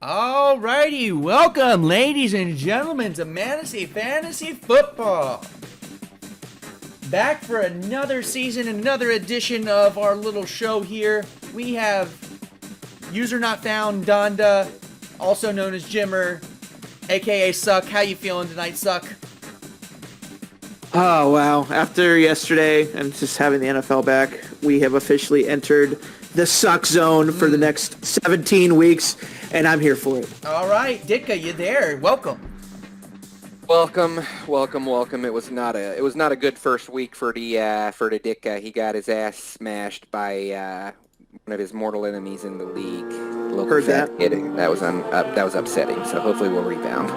Alrighty, welcome, ladies and gentlemen, to Mantasy Fantasy Football. Back for another season, another edition of our little show here. We have User Not Found, Donda, also known as Jimmer, aka Suck. How you feeling tonight, Suck? Oh, wow. After yesterday and just having the NFL back, we have officially entered the suck zone for the next 17 weeks, and I'm here for it. All right, Ditka, you there? Welcome. Welcome. It was not a good first week for the Ditka. He got his ass smashed by one of his mortal enemies in the league. Heard that. That was upsetting. So hopefully we'll rebound.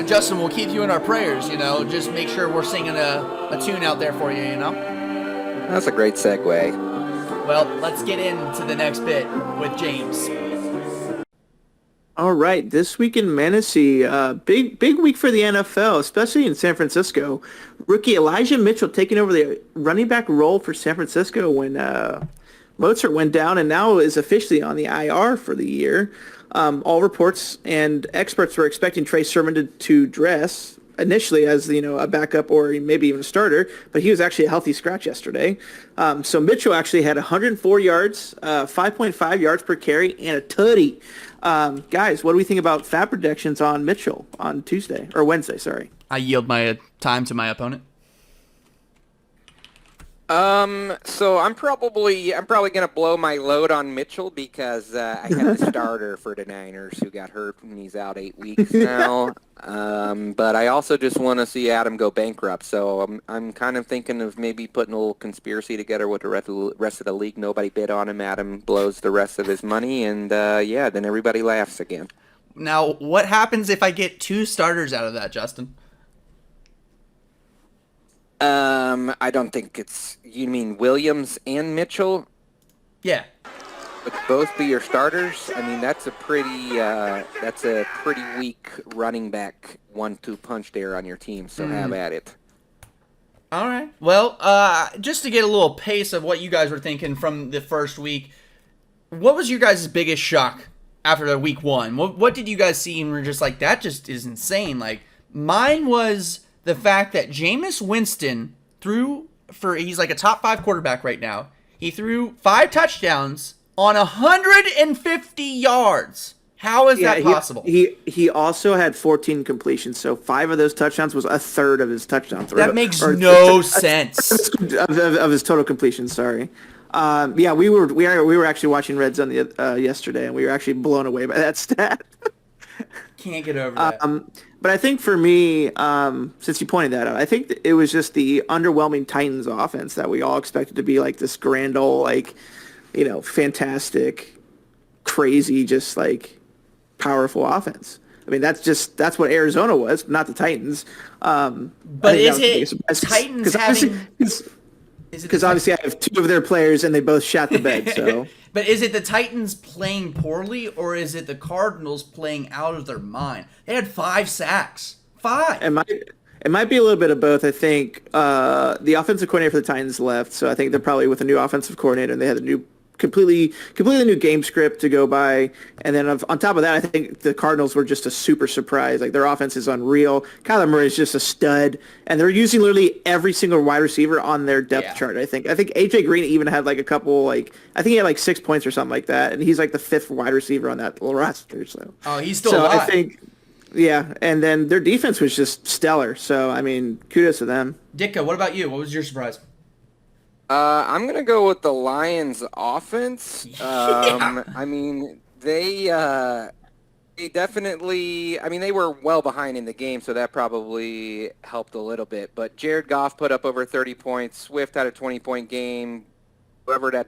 Justin, we'll keep you in our prayers. Just make sure we're singing a tune out there for you. That's a great segue. Well, let's get into the next bit with James. All right, this week in Mantasy, big week for the NFL, especially in San Francisco. Rookie Elijah Mitchell taking over the running back role for San Francisco when Mozart went down and now is officially on the IR for the year. All reports and experts were expecting Trey Sermon to dress initially as a backup or maybe even a starter, but he was actually a healthy scratch yesterday. So Mitchell actually had 104 yards, 5.5 yards per carry, and a tutty. Guys, what do we think about fab projections on Mitchell on Wednesday? Sorry. I yield my time to my opponent. So I'm probably gonna blow my load on Mitchell because I had the starter for the Niners who got hurt and he's out 8 weeks now. But I also just want to see Adam go bankrupt. So I'm kind of thinking of maybe putting a little conspiracy together with the rest of the league. Nobody bid on him. Adam blows the rest of his money, and then everybody laughs again. Now, what happens if I get 2 starters out of that, Justin? I don't think you mean Williams and Mitchell? Yeah. Would both be your starters? I mean, that's a pretty weak running back 1-2 punch there on your team, so have at it. All right. Well, just to get a little pace of what you guys were thinking from the first week, what was your guys' biggest shock after the week 1? What did you guys see and were just like, that just is insane? Like, mine was the fact that Jameis Winston he's like a top 5 quarterback right now. He threw 5 touchdowns on 150 yards. How is that possible? He also had 14 completions, so 5 of those touchdowns was a third of his touchdowns. That makes no sense. Of his total completions, sorry. We were actually watching Red Zone yesterday, and we were actually blown away by that stat. Can't get over that. But I think for me, since you pointed that out, I think it was just the underwhelming Titans offense that we all expected to be like this grand old, fantastic, crazy, just like powerful offense. I mean, that's what Arizona was, not the Titans. But is it Titans having... Because obviously I have 2 of their players and they both shot the bed, so... But is it the Titans playing poorly, or is it the Cardinals playing out of their mind? They had 5 sacks. 5! It might be a little bit of both. I think the offensive coordinator for the Titans left, so I think they're probably with a new offensive coordinator, and they had a completely new game script to go by. And then on top of that, I think the Cardinals were just a super surprise. Like, their offense is unreal. Kyler Murray is just a stud, and they're using literally every single wide receiver on their depth chart. I think AJ Green even had like a couple, I think he had 6 points or something like that, and he's like the 5th wide receiver on that little roster. So he's still alive. I think. Yeah, and then their defense was just stellar. So, I mean, kudos to them. Ditka, what about you? What was your surprise? I'm going to go with the Lions offense. Yeah. I mean, they definitely, they were well behind in the game, so that probably helped a little bit. But Jared Goff put up over 30 points. Swift had a 20-point game.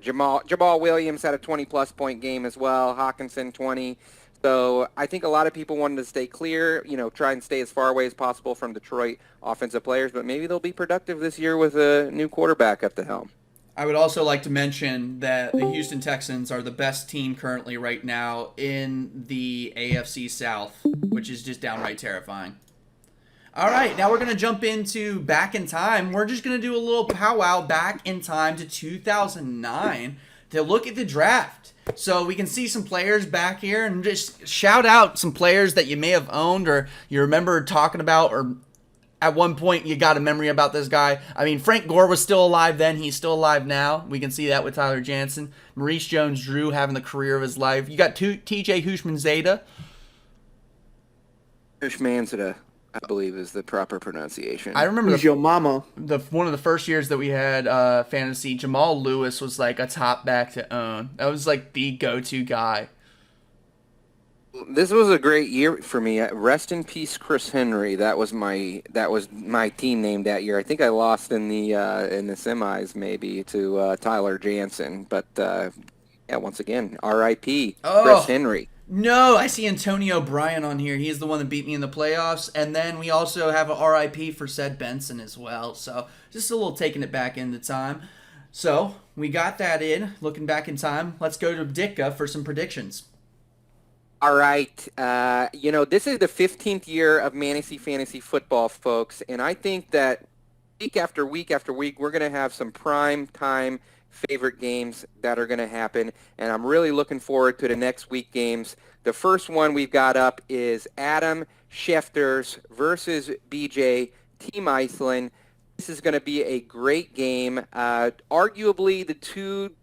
Jamal Williams had a 20-plus point game as well. Hawkinson, 20. So I think a lot of people wanted to stay clear, try and stay as far away as possible from Detroit offensive players, but maybe they'll be productive this year with a new quarterback at the helm. I would also like to mention that the Houston Texans are the best team currently right now in the AFC South, which is just downright terrifying. All right, now we're going to jump into Back in Time. We're just going to do a little powwow back in time to 2009 to look at the draft. So we can see some players back here, and just shout out some players that you may have owned or you remember talking about, or at one point you got a memory about this guy. I mean, Frank Gore was still alive then. He's still alive now. We can see that with Tyler Jansen. Maurice Jones-Drew having the career of his life. You got TJ Hushman-Zeta. Manzada, I believe, is the proper pronunciation. I remember Who's your mama? one of the first years that we had fantasy, Jamal Lewis was like a top back to own. That was like the go-to guy. This was a great year for me. Rest in peace, Chris Henry. That was my team name that year. I think I lost in the semis maybe to Tyler Jansen, but yeah, once again, R.I.P. Chris Henry. No, I see Antonio Bryan on here. He's the one that beat me in the playoffs. And then we also have an RIP for Sed Benson as well. So just a little taking it back into time. So we got that in. Looking back in time, let's go to Ditka for some predictions. All right. This is the 15th year of Mantasy Fantasy Football, folks. And I think that week after week after week, we're going to have some prime time favorite games that are going to happen, and I'm really looking forward to the next week games. The first one we've got up is Adam Schefter's versus BJ Team Iceland. This is going to be a great game. Arguably the two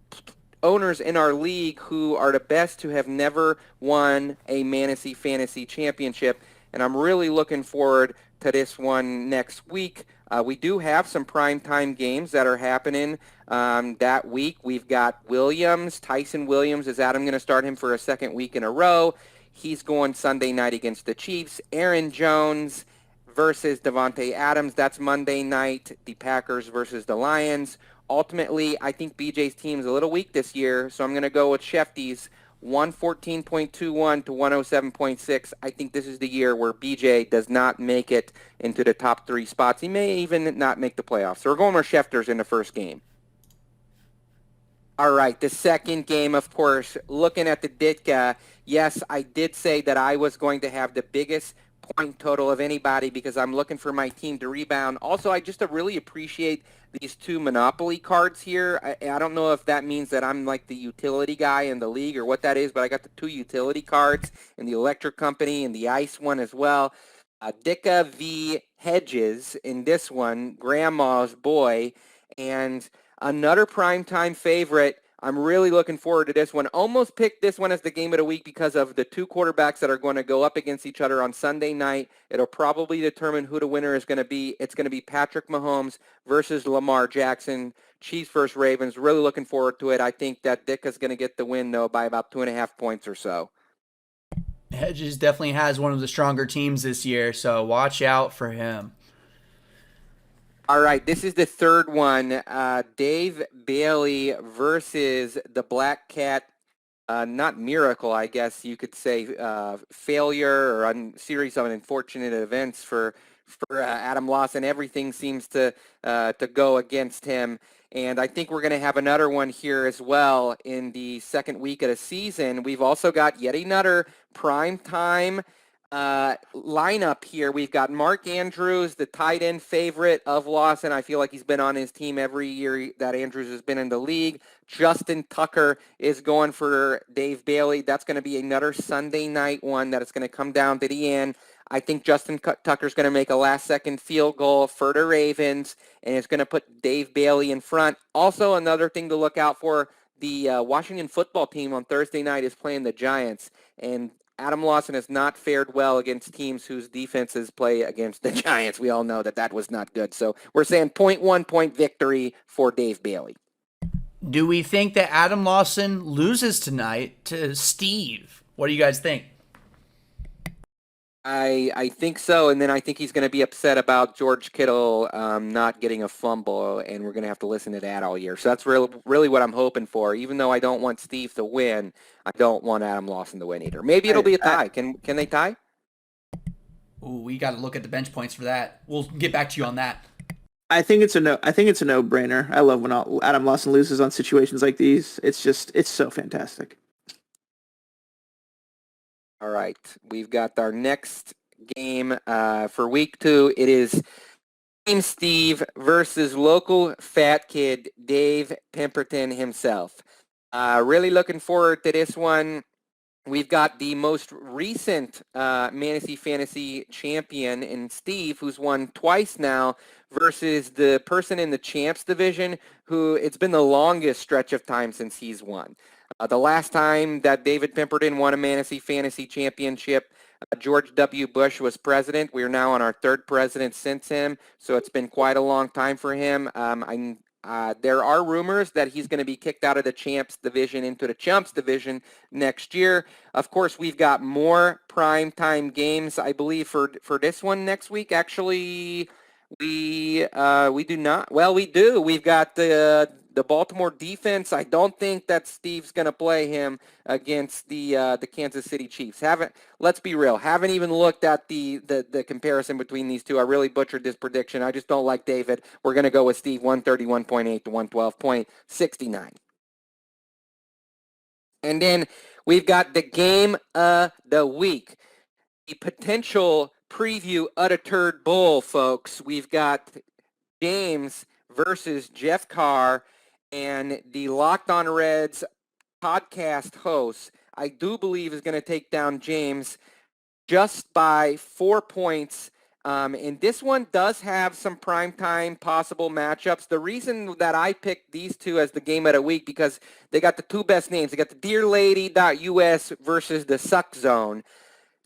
owners in our league who are the best to have never won a Mantasy Fantasy Championship, and I'm really looking forward to this one next week. We do have some primetime games that are happening that week. We've got Tyson Williams. Is Adam going to start him for a second week in a row? He's going Sunday night against the Chiefs. Aaron Jones versus Devontae Adams. That's Monday night. The Packers versus the Lions. Ultimately, I think BJ's team is a little weak this year, so I'm going to go with Shefty's 114.21 to 107.6. I think this is the year where BJ does not make it into the top three spots. He may even not make the playoffs. So we're going with Schefter's in the first game. All right, the second game, of course, looking at the Ditka, yes, I did say that I was going to have the biggest point total of anybody because I'm looking for my team to rebound. Also, I just really appreciate these two Monopoly cards here. I don't know if that means that I'm like the utility guy in the league or what that is, but I got the two utility cards in the electric company and the ice one as well. Ditka v. Hedges in this one, Grandma's Boy, and another primetime favorite. I'm really looking forward to this one. Almost picked this one as the game of the week because of the two quarterbacks that are going to go up against each other on Sunday night. It'll probably determine who the winner is going to be. It's going to be Patrick Mahomes versus Lamar Jackson. Chiefs versus Ravens. Really looking forward to it. I think that Ditka's going to get the win, though, by about 2.5 points or so. Hedges definitely has one of the stronger teams this year, so watch out for him. All right, this is the third one. Dave Bailey versus the Black Cat. Not miracle, I guess you could say, failure or a series of unfortunate events for Adam Lawson. Everything seems to go against him. And I think we're going to have another one here as well in the second week of the season. We've also got yet another primetime lineup here. We've got Mark Andrews, the tight end favorite of Lawson. I feel like he's been on his team every year that Andrews has been in the league. Justin Tucker is going for Dave Bailey. That's going to be another Sunday night one that is going to come down to the end. I think Justin Tucker's going to make a last-second field goal for the Ravens, and it's going to put Dave Bailey in front. Also, another thing to look out for, the Washington football team on Thursday night is playing the Giants, and Adam Lawson has not fared well against teams whose defenses play against the Giants. We all know that was not good. So we're saying 0.1 point victory for Dave Bailey. Do we think that Adam Lawson loses tonight to Steve? What do you guys think? I think so, and then I think he's going to be upset about George Kittle not getting a fumble, and we're going to have to listen to that all year. So that's really what I'm hoping for. Even though I don't want Steve to win, I don't want Adam Lawson to win either. Maybe it'll be a tie. Can they tie? Ooh, we got to look at the bench points for that. We'll get back to you on that. I think it's a no. I think it's a no-brainer. I love when Adam Lawson loses on situations like these. It's so fantastic. All right, we've got our next game for week 2. It is Team Steve versus local fat kid Dave Pemberton himself. Really looking forward to this one. We've got the most recent Mantasy Fantasy champion in Steve, who's won twice now, versus the person in the champs division, who it's been the longest stretch of time since he's won. The last time that David Pemberton won a Mantasy Fantasy championship, George W. Bush was president. We are now on our third president since him, so it's been quite a long time for him. There are rumors that he's going to be kicked out of the champs division into the chumps division next year. Of course, we've got more primetime games, I believe, for this one next week. Actually, we do not. Well, we do. We've got the Baltimore defense. I don't think that Steve's going to play him against the Kansas City Chiefs. Let's be real. Haven't even looked at the comparison between these two. I really butchered this prediction. I just don't like David. We're going to go with Steve 131.8 to 112.69. And then we've got the game of the week. The potential preview of the Turd Bowl, folks. We've got James versus Jeff Carr, and the Locked On Reds podcast host, I do believe, is going to take down James just by 4 points. And this one does have some primetime possible matchups. The reason that I picked these two as the game of the week, because they got the two best names. They got the DearLady.us versus the Suck Zone.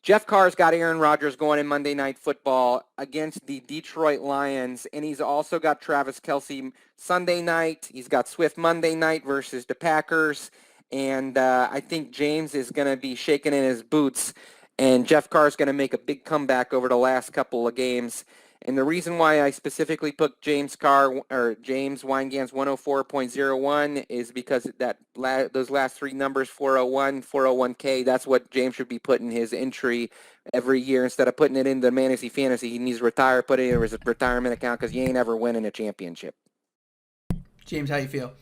Jeff Carr's got Aaron Rodgers going in Monday Night Football against the Detroit Lions, and he's also got Travis Kelce Sunday night. He's got Swift Monday night versus the Packers, and I think James is going to be shaking in his boots, and Jeff Carr's going to make a big comeback over the last couple of games. And the reason why I specifically put James Weingans 104.01 is because those last three numbers, 401, 401K, that's what James should be putting his entry every year. Instead of putting it in the Mantasy Fantasy, he needs to retire, put it in his retirement account, because you ain't ever winning a championship. James, how you feel?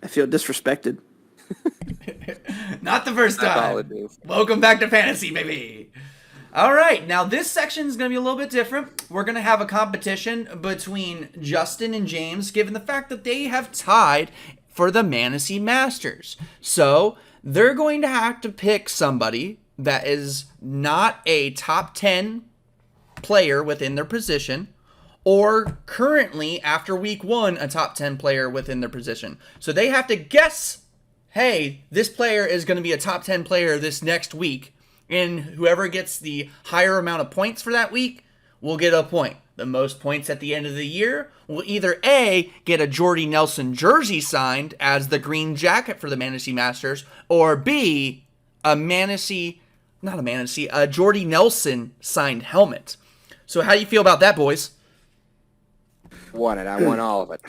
I feel disrespected. Not the first time. Apologies. Welcome back to Fantasy, baby. All right, now this section is going to be a little bit different. We're going to have a competition between Justin and James, given the fact that they have tied for the Mantasy Masters. So they're going to have to pick somebody that is not a top 10 player within their position, or currently, after week 1, a top 10 player within their position. So they have to guess, hey, this player is going to be a top 10 player this next week. And whoever gets the higher amount of points for that week will get a point. The most points at the end of the year will either A, get a Jordy Nelson jersey signed as the green jacket for the Mantasy Masters, or B, a Jordy Nelson signed helmet. So how do you feel about that, boys? Won it. I won all of it.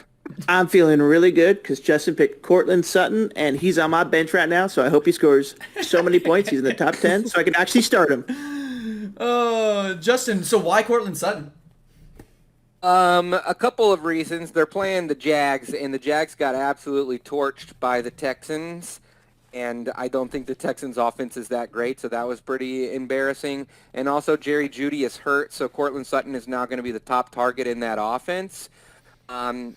I'm feeling really good because Justin picked Cortland Sutton, and he's on my bench right now, so I hope he scores so many points. He's in the top 10, so I can actually start him. Justin, so why Cortland Sutton? A couple of reasons. They're playing the Jags, and the Jags got absolutely torched by the Texans, and I don't think the Texans' offense is that great, so that was pretty embarrassing. And also, Jerry Jeudy is hurt, so Cortland Sutton is now going to be the top target in that offense.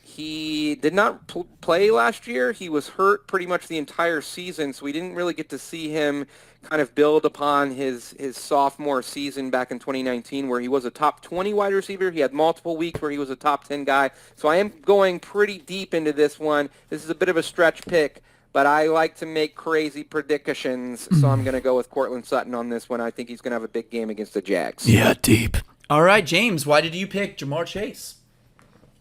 He did not play last year. He was hurt pretty much the entire season, so we didn't really get to see him kind of build upon his sophomore season back in 2019, where he was a top 20 wide receiver. He had multiple weeks where he was a top 10 guy. So I am going pretty deep into this one. This is a bit of a stretch pick, but I like to make crazy predictions, so I'm going to go with Cortland Sutton on this one. I think he's going to have a big game against the Jags. Yeah, deep. All right, James, why did you pick Jamar Chase?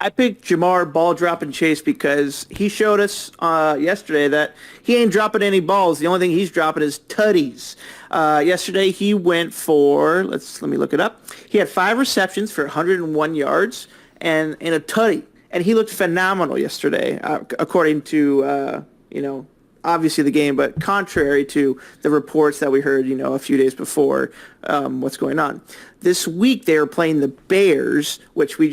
I picked Jamar ball dropping Chase because he showed us yesterday that he ain't dropping any balls. The only thing he's dropping is tutties. Yesterday he went for, let me look it up. He had 5 receptions for 101 yards and a tutty, and he looked phenomenal yesterday, according to obviously the game, but contrary to the reports that we heard a few days before what's going on. This week they were playing the Bears, which we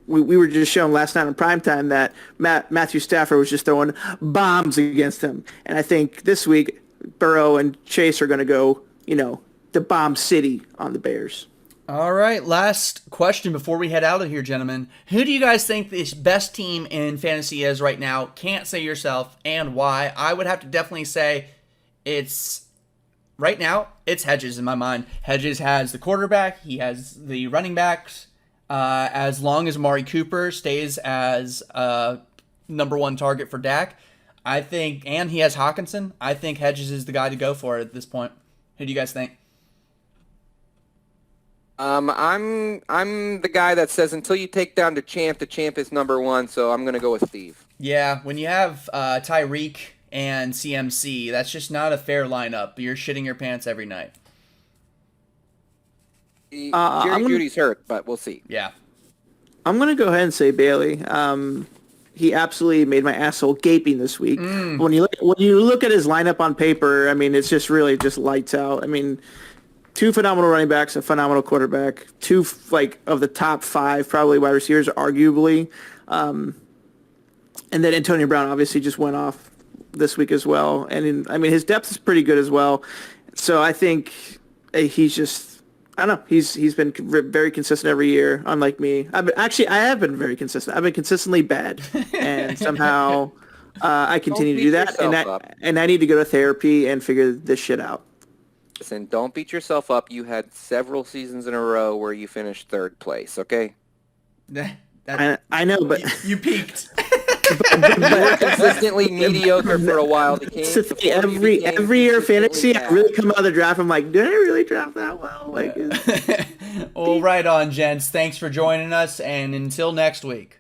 were just shown last night on primetime that Matthew Stafford was just throwing bombs against him. And I think this week, Burrow and Chase are going to go, the bomb city on the Bears. All right, last question before we head out of here, gentlemen. Who do you guys think the best team in fantasy is right now? Can't say yourself, and why. I would have to definitely say it's right now, it's Hedges in my mind. Hedges has the quarterback, he has the running backs. As long as Amari Cooper stays as number one target for Dak, I think, and he has Hawkinson, I think Hedges is the guy to go for at this point. Who do you guys think? I'm the guy that says until you take down the champ is number one. So I'm gonna go with Steve. Yeah, when you have Tyreek and CMC, that's just not a fair lineup. You're shitting your pants every night. Jerry Judy's hurt, but we'll see. Yeah. I'm going to go ahead and say Bailey. He absolutely made my asshole gaping this week. When you look at his lineup on paper, I mean, it's just really just lights out. I mean, two phenomenal running backs, a phenomenal quarterback, two of the top five probably wide receivers, arguably, and then Antonio Brown obviously just went off this week as well. And I mean, his depth is pretty good as well. So I think he's just. I don't know. He's been very consistent every year, unlike me. I have been very consistent. I've been consistently bad, and somehow I continue to do that. And I need to go to therapy and figure this shit out. Listen, don't beat yourself up. You had several seasons in a row where you finished third place. Okay. I know, but you peaked. You were consistently mediocre for a while. Every year fantasy, I really come out of the draft. I'm like, did I really draft that well? Like, well, right on, gents. Thanks for joining us, and until next week.